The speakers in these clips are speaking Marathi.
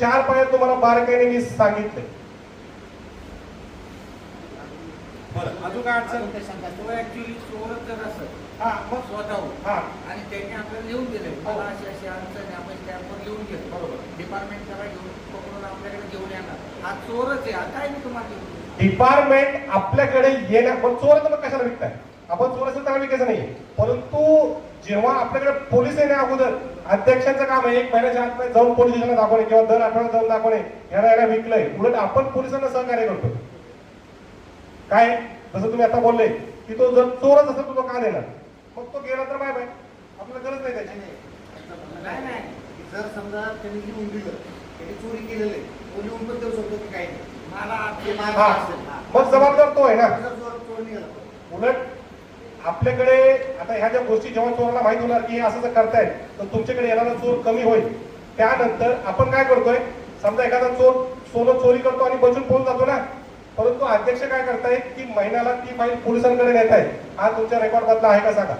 4 पाय तुम्हाला बारकाईने मी सांगितले. बरं अजून काय अडचण? तो ऍक्च्युली चोरच जर असत मग स्वतःहून आणि त्यांनी आपल्याला लिहून दिले मला अशी अशी अडचण आहे, आपण स्टॅम्पवर लिहून घेतो. बरोबर, डिपार्टमेंट त्याला घेऊन पकडून आपल्याकडे घेऊन येणार. हा चोरच आहे. हा काय मी तुम्हाला डिपार्टमेंट आपल्याकडे येणार. पण चोर तर मग कशाला विकताय? आपण चोर असेल तर विकायचं नाही. परंतु जेव्हा आपल्याकडे पोलीस येणे अगोदर अध्यक्षांचं काम आहे 1 महिन्याच्या आत जाऊन पोलीस स्टेशनला दाखवणे किंवा दर आठवड्यात जाऊन दाखवणे याला विकलंय. उलट आपण पोलिसांना सहकार्य करतो. काय जसं तुम्ही आता बोलले की तो जर चोरच असेल तर तो का देणार? मग तो गेला तर बाय बाय, आपल्याला गरज नाही त्याची. नाही जर समजा त्यांनी लिहून दिलं त्यांनी चोरी केलेलं आहे, तो लिहून पण देऊ शकतो की काही नाही मग जबाबदार तो आहे ना. चोर निघाला. उलट आपल्याकडे आता ह्या ज्या गोष्टी जेव्हा चोराला माहित होणार की हे असं जर करतायत तर तुमच्याकडे येणारा चोर कमी होईल. त्यानंतर आपण काय करतोय, समजा एखादा चोर सोनं चोरी करतो आणि बचून पळून जातो ना, परंतु अध्यक्ष काय करतायत की महिन्याला ती फाईल पोलिसांकडे नेत आहेत. हा तुमच्या रेकॉर्ड मधला आहे का सांगा,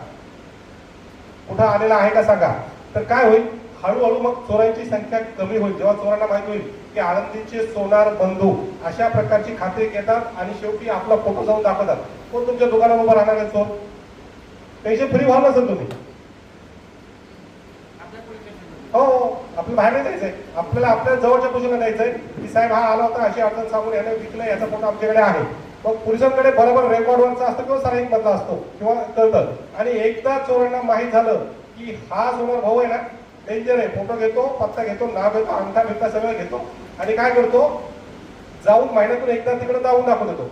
कुठं आलेला आहे का सांगा. तर काय होईल, हळूहळू मग चोरांची संख्या कमी होईल. जेव्हा चोरांना माहित होईल की आळंदीचे सोनार बंधू अशा प्रकारची खात्री घेतात आणि शेवटी आपला फोटो जाऊन दाखवतात, कोण तुमच्या दुकानावर उभं राहणार आहे चोर? पैसे फ्री व्हाल नसेल तुम्ही. हो आपलं बाहेर नाही जायचंय, आपल्याला आपल्या जवळच्या पोझिशनला द्यायचंय की साहेब हा आला होता अशी अडचण सांगून याने विकलं, याचा फोटो आमच्याकडे आहे. मग पोलिसांकडे बरोबर रेकॉर्डवरचा असतो किंवा सार्वजनिक मधला असतो किंवा कळतं. आणि एकदा चोरांना माहीत झालं की हा सोनार भाऊ आहे ना डेंजर आहे, फोटो घेतो, पत्ता घेतो, नाव घेतो, अंगठा बिंगठा सगळं घेतो आणि काय करतो, जाऊन महिन्यातून एकदा तिकडे जाऊन दाखवून देतो.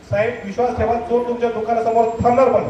साहेब विश्वास ठेवा, चोर तुमच्या दुकानासमोर थांबणार पण